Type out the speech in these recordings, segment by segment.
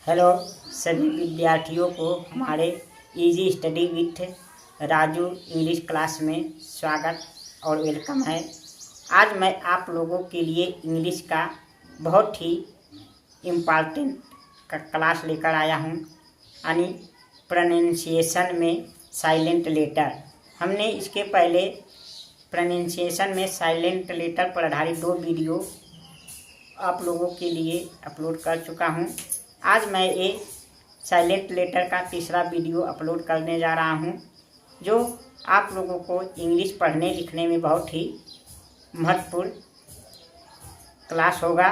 Hello सभी विद्यार्थियों को हमारे easy study with Raju English class में स्वागत और वेलकम है। आज मैं आप लोगों के लिए इंग्लिश का बहुत ही इम्पॉर्टेंट का क्लास लेकर आया हूं, यानी प्रोनाउंसिएशन में साइलेंट लेटर। हमने इसके पहले प्रोनाउंसिएशन में साइलेंट लेटर पर आधारित 2 वीडियो आप लोगों के लिए अपलोड कर चुका हूं। आज मैं एक साइलेंट लेटर का तीसरा वीडियो अपलोड करने जा रहा हूं, जो आप लोगों को इंग्लिश पढ़ने लिखने में बहुत ही महत्वपूर्ण क्लास होगा।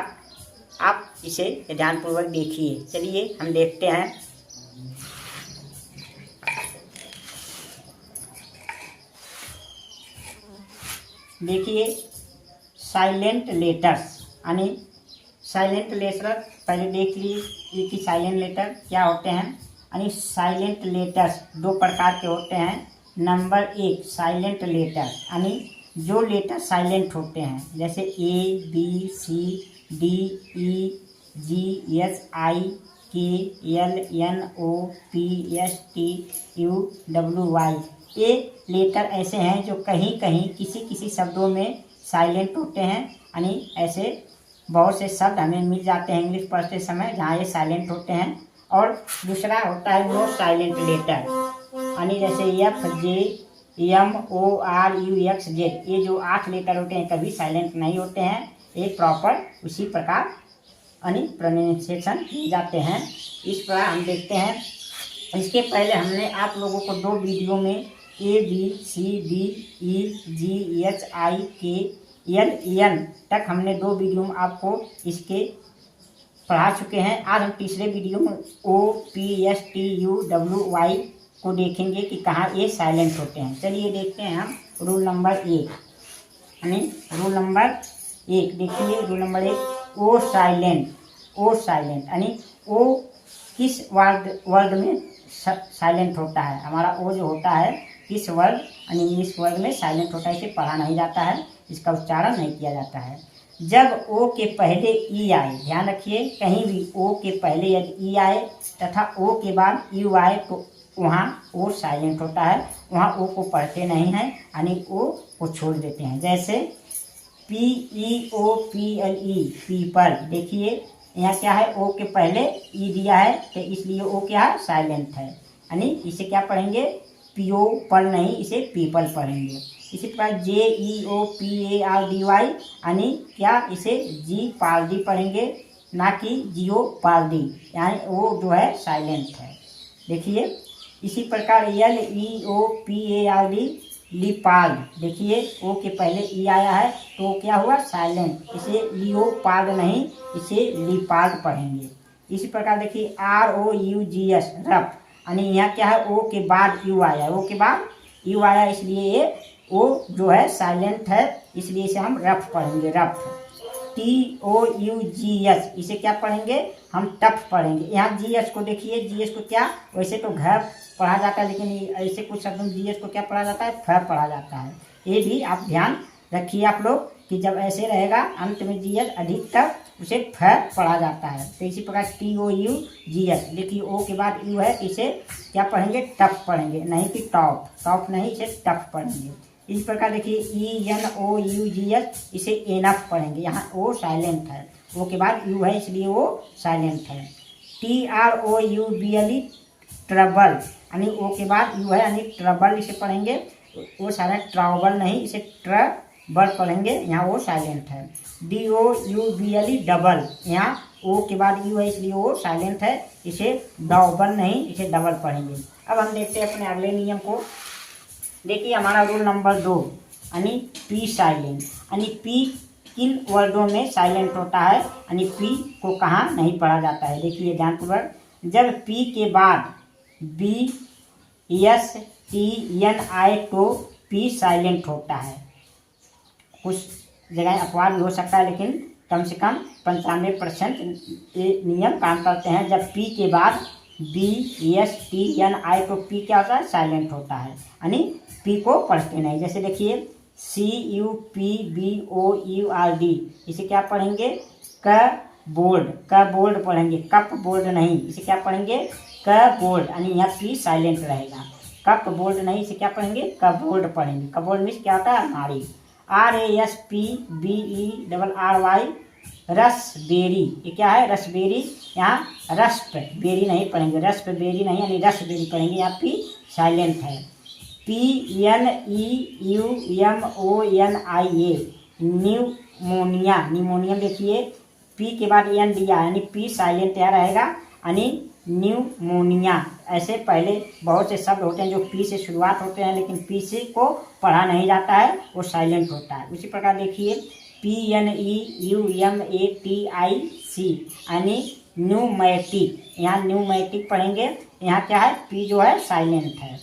आप इसे ध्यानपूर्वक देखिए। चलिए हम देखते हैं। देखिए, साइलेंट लेटर्स यानी साइलेंट लेटर पहले देख लीजिए कि साइलेंट लेटर क्या होते हैं। यानी साइलेंट लेटर्स 2 प्रकार के होते हैं। नंबर 1 साइलेंट लेटर, यानी जो लेटर साइलेंट होते हैं, जैसे A, B, C, D, E, G, H, I, K, L, N, O, P, S, T, U, W, Y। ये लेटर ऐसे हैं जो कहीं कहीं किसी शब्दों में साइलेंट होते हैं। यानी ऐसे बहुत से शब्द हमें मिल जाते हैं इंग्लिश पढ़ते समय जहाँ ये साइलेंट होते हैं। और दूसरा होता है नो साइलेंट लेटर, यानी जैसे F, J, M, O, R, U, X, Z। ये जो 8 लेटर होते हैं कभी साइलेंट नहीं होते हैं। ये प्रॉपर उसी प्रकार यानी प्रोनाउंसिएशन किए जाते हैं। इस पर हम देखते हैं। इसके पहले हमने आप लोगों को 2 वीडियो में A, B, C, D, E, G, H, I, K, L, N तक हमने 2 वीडियो में आपको इसके पढ़ा चुके हैं। आज हम तीसरे वीडियो में O, P, S, T, U, W, Y को देखेंगे कि कहाँ ये साइलेंट होते हैं। चलिए देखते हैं हम रूल नंबर 1, यानी रूल नंबर 1 देखिए। रूल नंबर 1 O साइलेंट यानी O किस वर्ड में साइलेंट होता है। हमारा O जो होता है किस वर्ड यानी इंग्लिश वर्ड में साइलेंट होता है। इसे पढ़ा नहीं जाता है, इसका उच्चारण नहीं किया जाता है। जब O के पहले E आए, ध्यान रखिए, कहीं भी O के पहले यदि E आए तथा O के बाद U आए तो वहाँ O साइलेंट होता है। वहाँ O को पढ़ते नहीं हैं, यानी O को छोड़ देते हैं। जैसे PEOPLE पीपल, देखिए यहाँ क्या है, O के पहले E दिया है तो इसलिए O क्या है, साइलेंट है। यानी इसे क्या पढ़ेंगे, पीओ पल नहीं, इसे पीपल पढ़ेंगे। इसी प्रकार JEOPARDY यानी क्या, इसे जी पारदी पढ़ेंगे, ना कि जियो पारदी, यानी वो जो है साइलेंट है। देखिए इसी प्रकार LEOPARD लिपार्ड, देखिए O के पहले E आया है तो क्या हुआ, साइलेंट। इसे लियोपार्ड नहीं, इसे लिपार्ड पढ़ेंगे। इसी प्रकार देखिए ROUGS रफ, यानी यहाँ क्या है, O के बाद U आया, O के बाद U आया, इसलिए ये O जो है साइलेंट है, इसलिए इसे हम रफ पढ़ेंगे, रफ। TOUGS इसे क्या पढ़ेंगे, हम टफ पढ़ेंगे। यहाँ GS को देखिए, GS को क्या, वैसे तो घर पढ़ा जाता है, लेकिन ऐसे कुछ शब्दों में GS को क्या पढ़ा जाता है, फ पढ़ा जाता है। ये भी आप ध्यान रखिए आप लोग कि जब ऐसे रहेगा अंत में GS अधिकतर उसे फ पढ़ा जाता है। तो इसी प्रकार TOUGS, देखिए O के बाद U है, इसे क्या पढ़ेंगे, टफ पढ़ेंगे, नहीं कि टॉप नहीं, इसे टफ पढ़ेंगे। इस प्रकार देखिए ENOUGS इसे एनफ पढ़ेंगे। यहाँ O साइलेंट है, O के बाद U है, इसलिए वो साइलेंट है। TROUBLE ट्रबल, यानी O के बाद U है, यानी ट्रबल इसे पढ़ेंगे। वो साइलेंट, ट्रबल नहीं, इसे ट्रबल पढ़ेंगे, यहाँ वो साइलेंट है। DOUBLE डबल, यहाँ O के बाद U है, इसलिए वो साइलेंट है, इसे डबल नहीं, इसे डबल पढ़ेंगे। अब हम देखते हैं अपने अगले नियम को। देखिए हमारा रूल नंबर 2, यानी P साइलेंट, यानी P किन वर्डों में साइलेंट होता है, यानी P को कहाँ नहीं पढ़ा जाता है। देखिए ध्यानपूर्वक, जब P के बाद BSTN आए तो P साइलेंट होता है। कुछ जगह अपवाद भी हो सकता है, लेकिन कम से कम 95% ये नियम काम करते हैं। जब P के बाद BSTN आए तो P क्या होता है, साइलेंट होता है, यानी P को पढ़ते नहीं। जैसे देखिए CUPBOURD, इसे क्या पढ़ेंगे, क बोर्ड, क बोर्ड पढ़ेंगे, कप बोर्ड नहीं, इसे क्या पढ़ेंगे क बोर्ड, यानी यहाँ पी साइलेंट रहेगा। कप बोर्ड नहीं, इसे क्या पढ़ेंगे कबोर्ड पढ़ेंगे। कबोर्ड मीन्स क्या होता है अलमारी। RASPBERRY रसबेरी, ये क्या है रसबेरी, यहाँ रस्प बेरी नहीं पढ़ेंगे, रस्प बेरी नहीं यानी रसबेरी पढ़ेंगे, यहाँ पी साइलेंट है। PNEUMONIA न्यूमोनिया, निमोनियम देखिए पी के बाद एन दिया यानी पी साइलेंट यहाँ रहेगा, यानी न्यूमोनिया। ऐसे पहले बहुत से शब्द होते हैं जो पी से शुरुआत होते हैं लेकिन पी से को पढ़ा नहीं जाता है, वो साइलेंट होता है। उसी प्रकार देखिए PNEUMATIC यानी न्यूमैटिक, यहाँ न्यूमैटिक पढ़ेंगे, यहाँ क्या है पी जो है साइलेंट है।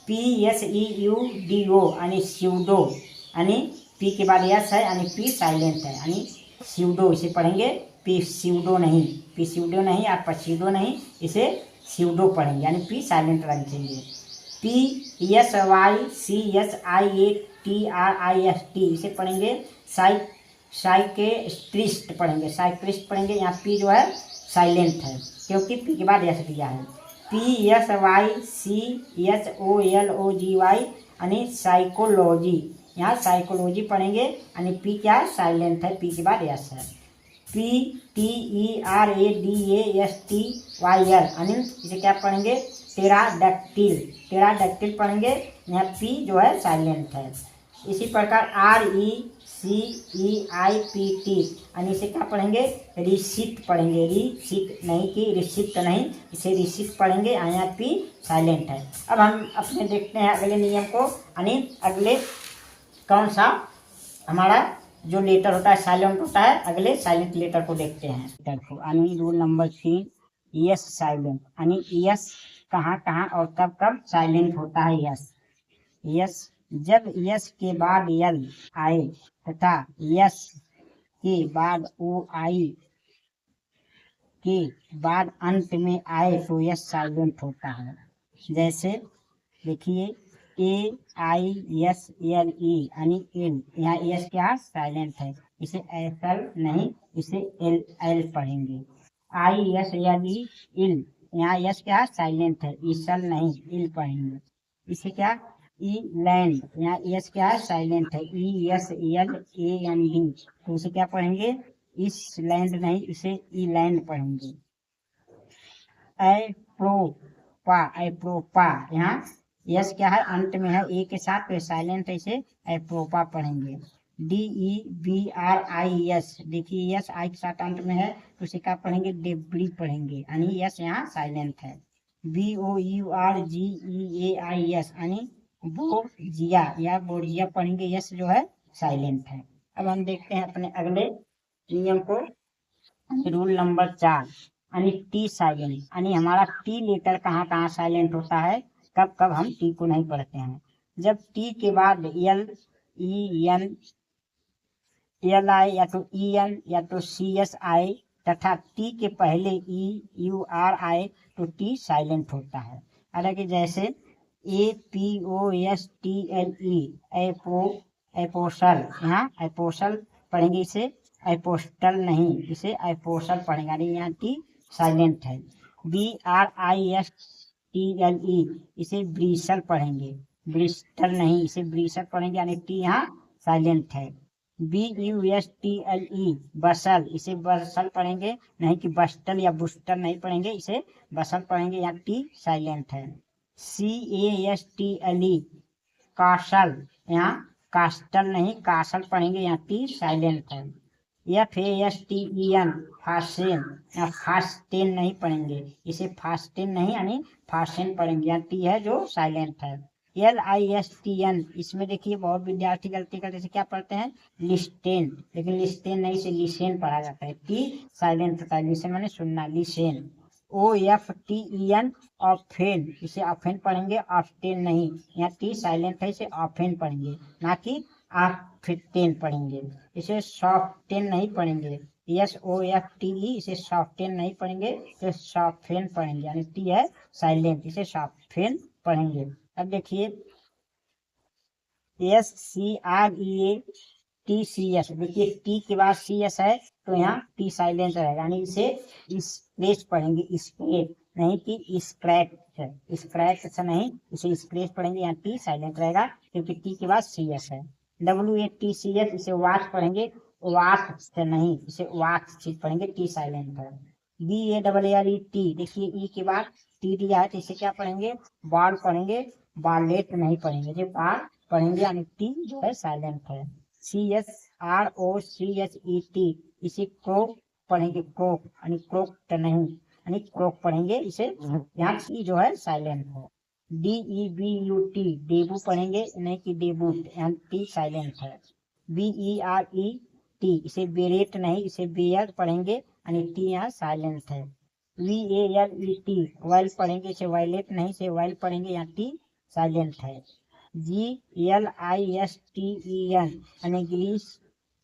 PSEUDO यानी स्यूडो, यानी पी के बाद यस है यानी पी साइलेंट है, यानी स्यूडो इसे पढ़ेंगे, पी स्यूडो नहीं, पी स्यूडो नहीं या पसीडो नहीं, इसे स्यूडो पढ़ेंगे, यानी पी साइलेंट रहना चाहिए। PSYCSIATRIST इसे पढ़ेंगे साइकेट्रिस्ट पढ़ेंगे, साइक्रिस्ट पढ़ेंगे, यहाँ पी जो है साइलेंट है क्योंकि पी के बाद यस दिया है। PSYCHOLOGY यानी साइकोलॉजी, यहाँ साइकोलॉजी पढ़ेंगे, यानी पी क्या है साइलेंट है, पी के बाद यस है। PTERADASTYL यानी इसे क्या पढ़ेंगे टेराडैक्टिल, टेराडैक्टिल पढ़ेंगे, यहाँ पी जो है साइलेंट है। इसी प्रकार RECEIPT यानी इसे क्या पढ़ेंगे रिसिप्ट पढ़ेंगे, रिसिप्ट नहीं कि रिसिप्ट नहीं, इसे रिसिप्ट पढ़ेंगे, यहाँ पी साइलेंट है। अब हम अपने देखते हैं अगले नियम को, यानी अगले कौन सा हमारा जो लेटर होता है साइलेंट होता है, अगले साइलेंट लेटर को देखते हैं। यानी रूल नंबर 3 यस साइलेंट, यानी यस कहाँ कहाँ और कब कब साइलेंट होता है। यस जब यस के बाद यल आए तथा यस के बाद ओ आई के बाद अंत में आए तो यस साइलेंट होता है। जैसे देखिए AISLE यानी एल, यहाँ एस क्या साइलेंट है, इसे एसल नहीं, इसे एल पढ़ेंगे। ISLE इल, यहाँ यस क्या साइलेंट है, इसल नहीं इल पढ़ेंगे। इसे क्या ई लैंड, यहाँ यस क्या है साइलेंट है, ESLAND, तो इसे क्या पढ़ेंगे इस लैंड नहीं, इसे ई लैंड पढ़ेंगे। एप्रोपा, एप्रोपा, यहाँ यस क्या है अंत में है ए के साथ, तो साइलेंट है, इसे एप्रोपा पढ़ेंगे। DEBRIS देखिए यस आई के साथ अंत में है, तो इसे क्या पढ़ेंगे डेब्री पढ़ेंगे, यानी यस यहाँ साइलेंट है। BOURGEAIS यानी बोर्जिया या बोर्जिया पढ़ेंगे, यस जो है साइलेंट है। अब हम देखते हैं अपने अगले नियम को, रूल नंबर 4 यानी टी साइलेंट, यानी हमारा टी लेटर कहाँ कहाँ साइलेंट होता है, कब कब हम टी को नहीं पढ़ते हैं। जब टी के बाद L E N L I या तो ई एन या तो CS आए तथा टी के पहले EUR आए तो टी साइलेंट होता है। हालांकि जैसे APOSTLE एपोसल, यहाँ एपोसल पढ़ेंगे, इसे एपोस्टल नहीं, इसे एपोसल पढ़ेंगे, यानी यहाँ टी साइलेंट है। BRISTLE इसे ब्रिसल पढ़ेंगे, ब्रिस्टल नहीं, इसे ब्रिसल पढ़ेंगे, यानी टी यहाँ साइलेंट है। BUSTLE बसल, इसे बसल पढ़ेंगे, नहीं कि बस्टल या बुस्टल नहीं पढ़ेंगे, इसे बसल पढ़ेंगे, यहाँ टी साइलेंट है। CASTLE कासल, यहाँ कास्टल नहीं कासल पढ़ेंगे, यहाँ टी साइलेंट है। FASTEN फास्टेन, यहाँ फास्टेन नहीं पढ़ेंगे, इसे फास्टेन नहीं यानी फास्टेन पढ़ेंगे, यहाँ टी है जो साइलेंट है। LISTN इसमें देखिए बहुत विद्यार्थी गलती करते हैं, क्या पढ़ते हैं लिस्टेन, लेकिन लिस्टेन नहीं, इसे लिसेन पढ़ा जाता है, टी साइलेंट होता है, लिसेन माने सुनना, लिसेन। OFTEN ऑफेन, इसे ऑफेन पढ़ेंगे, ऑफ्टेन नहीं, यहाँ टी साइलेंट है, इसे ऑफेन पढ़ेंगे, ना कि ऑफ्टेन पढ़ेंगे, इसे सॉफ्टेन नहीं पढ़ेंगे। SOFTE इसे सॉफ्टेन नहीं पढ़ेंगे, तो सॉफ्टेन पढ़ेंगे, यानी टी है साइलेंट, इसे सॉफ्टेन पढ़ेंगे। अब देखिए SCREA टी सी एस, देखिए टी के बाद सी एस है तो यहाँ टी साइलेंट रहेगा, यानी इसे स्क्रेच पढ़ेंगे, स्क्रेच नहीं कि स्क्रैच है, स्क्रैच से नहीं, इसे स्क्रेच पढ़ेंगे, यहाँ टी साइलेंट रहेगा क्योंकि टी के बाद सी एस है। WATCH, इसे वाच पढ़ेंगे, वाच से नहीं, इसे वाच चीज पढ़ेंगे, टी साइलेंट है। BARRET, देखिए ई के बाद टी दिया है तो इसे क्या पढ़ेंगे, बाल पढ़ेंगे, बालेट नहीं पढ़ेंगे, जो बाल पढ़ेंगे यानी टी जो है साइलेंट है। CHROCHET, इसे क्रोक पढ़ेंगे, क्रोक यानी क्रोक नहीं, यानी क्रोक पढ़ेंगे, इसे यहाँ टी जो है साइलेंट है। DEBUT, डेबू पढ़ेंगे नहीं कि डेबूट, यानी टी साइलेंट है। BERET, इसे बेरेट नहीं, इसे बेयर पढ़ेंगे यानी टी यहाँ साइलेंट है। VALET, वाइल पढ़ेंगे, इसे वायलेट नहीं, इसे वाइल पढ़ेंगे, यहाँ टी साइलेंट है। GLISTEN, यानी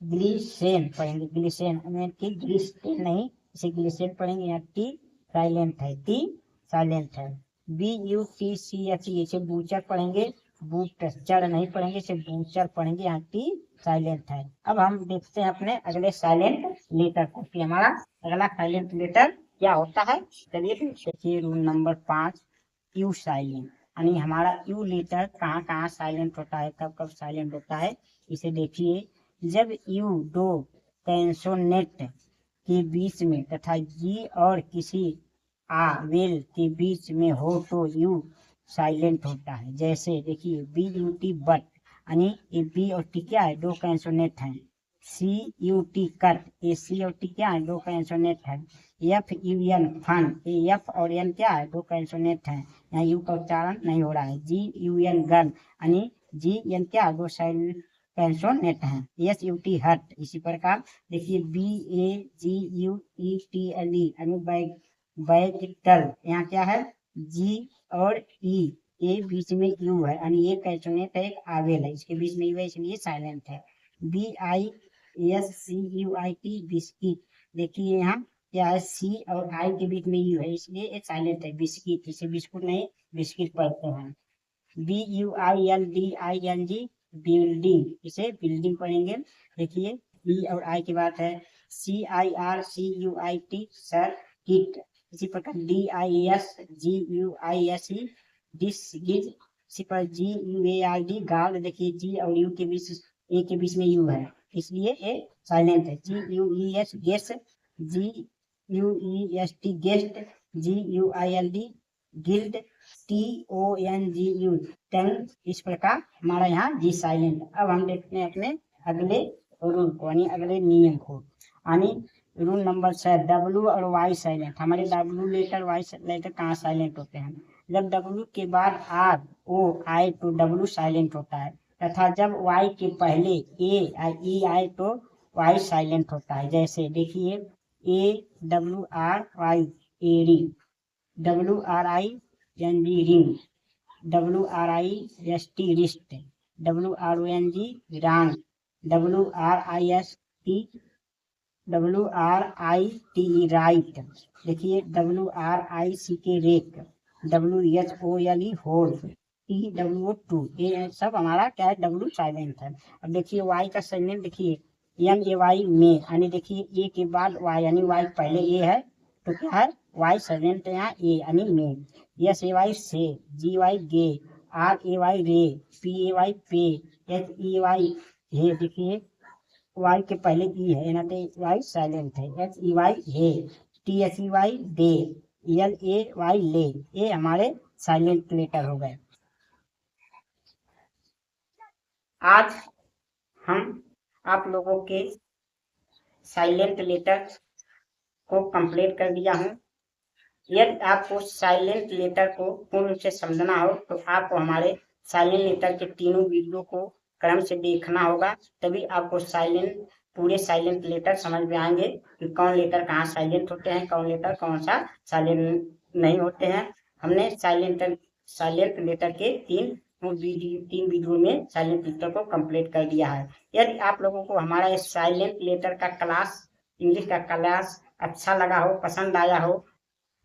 ग्लिसेन पढ़ेंगे, ग्लिसेन यानी कि ग्लिस्टेन नहीं, इसे ग्लिसेन पढ़ेंगे, यहाँ टी साइलेंट है, टी साइलेंट है। BUTCHE, इसे बूचर पढ़ेंगे, बूचर नहीं पढ़ेंगे, इसे बूचर पढ़ेंगे, यहाँ टी साइलेंट है। अब हम देखते हैं अपने अगले साइलेंट लेटर को कि हमारा अगला साइलेंट लेटर क्या होता है। चलिए देखिए रूल नंबर 5, यू साइलेंट, यानी हमारा यू लेटर कहाँ कहाँ साइलेंट होता है, कब कब साइलेंट होता है, इसे देखिए। जब यू दो कैंसोनेट के बीच में तथा जी और किसी वेल के बीच में हो तो यू साइलेंट होता है। जैसे देखिए BUT, बट, यानी ये बी और टी क्या है, दो कैंसोनेट हैं। CUT, कट, ये सी और टी क्या है, दो कैंसोनेट है। FUN, फन, ये एफ और एन क्या है, दो कैंसोनेट है, यहाँ यू का उच्चारण नहीं हो रहा है। GUN, गन, यानी GN क्या है, दो साइलेंट कैंसोनेट है। SUT, हट, इसी प्रकार देखिए BAGUETLE, यानी बैगिटल, यहाँ क्या है, जी और ई, ये बीच में यू है, यानी ये कैंसोनेट है, एक आवेल है, इसके बीच में यू है, इसलिए साइलेंट है। BISCUIT, बिस्किट, देखिए यहाँ क्या है, सी और आई के बीच में यू है, इसलिए ये साइलेंट है, बिस्किट, इसे बिस्कुट नहीं बिस्किट पढ़ते हैं। BUILDING, बिल्डिंग, इसे बिल्डिंग पढ़ेंगे। देखिए ई और आई की बात है। CIRCUIT, सर, किट, इसी प्रकार DISGUISE, डिस, गिज, इसी पर GUARD, गार्ड, देखिए जी और यू के बीच, ए के बीच में यू है, इसलिए ये साइलेंट है। GUES, guess, GUEST, guest, GUILD, guild, TONGU, tongue, इस प्रकार हमारा यहाँ जी साइलेंट। अब हम देखते हैं अपने अगले रूल को, यानी अगले नियम को, यानी रूल नंबर 6, W और Y साइलेंट। हमारे W लेटर Y लेटर कहाँ साइलेंट होते हैं, जब W के बाद RO आए तो W साइलेंट होता है, तथा जब Y के पहले AE आए तो Y साइलेंट होता है। जैसे देखिए AWRY, awry, WRING, wring, WRIST, wrist, WRONG, wrong, WRITE, write, देखिए WRICK, wreck, WHOLE, whole, TWO2, ये सब हमारा क्या है, W साइलेंट है। अब देखिए Y का साइलेंट, देखिए MAY, में, यानी देखिए ए के बाद Y, यानी Y पहले ए है तो क्या है, Y साइलेंट है, यहाँ ए यानी में। SAY, से, GY, गे, RAY, रे, PAY, पे, HEY, हे, देखिए Y के पहले ई है ना तो Y साइलेंट है। HEY, hey, THEY, they, LAY, lay, ये हमारे साइलेंट लेटर हो गए। आज हम आप लोगों के साइलेंट लेटर को कंप्लीट कर दिया हूँ। यदि आपको साइलेंट लेटर को पूर्ण रूप से समझना हो तो आपको हमारे साइलेंट लेटर के तीनों वीडियो को क्रम से देखना होगा, तभी आपको पूरे साइलेंट लेटर समझ में आएंगे कि कौन लेटर कहाँ साइलेंट होते हैं, कौन लेटर कौन सा साइलेंट नहीं होते हैं। हमने साइलेंट लेटर के तीन वीडियो में साइलेंट लेटर को कंप्लीट कर दिया है। यदि आप लोगों को हमारा ये साइलेंट लेटर का क्लास, इंग्लिश का क्लास अच्छा लगा हो, पसंद आया हो,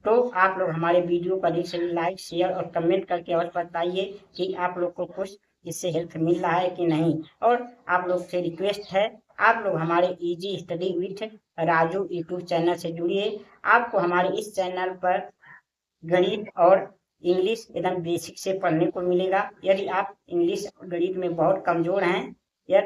तो आप लोग हमारे वीडियो को अधिक से लाइक, शेयर और कमेंट करके अवश्य बताइए कि आप लोग को कुछ इससे हेल्प मिल रहा है कि नहीं। और आप लोग से रिक्वेस्ट है, आप लोग हमारे easy study with Raju YouTube channel से जुड़िए। आपको हमारे इस चैनल पर गणित और इंग्लिश एकदम बेसिक से पढ़ने को मिलेगा। यदि आप इंग्लिश गणित में बहुत कमजोर हैं या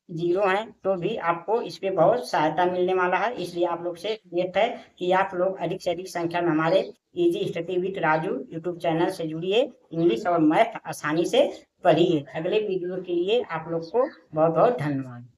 जीरो हैं तो भी आपको इस पे बहुत सहायता मिलने वाला है। इसलिए आप लोग से रिक्वेस्ट है कि आप लोग अधिक से अधिक संख्या में हमारे easy study with Raju YouTube channel से जुड़िए, इंग्लिश और मैथ आसानी से पढ़िए। अगले वीडियो के लिए आप लोग को बहुत बहुत धन्यवाद।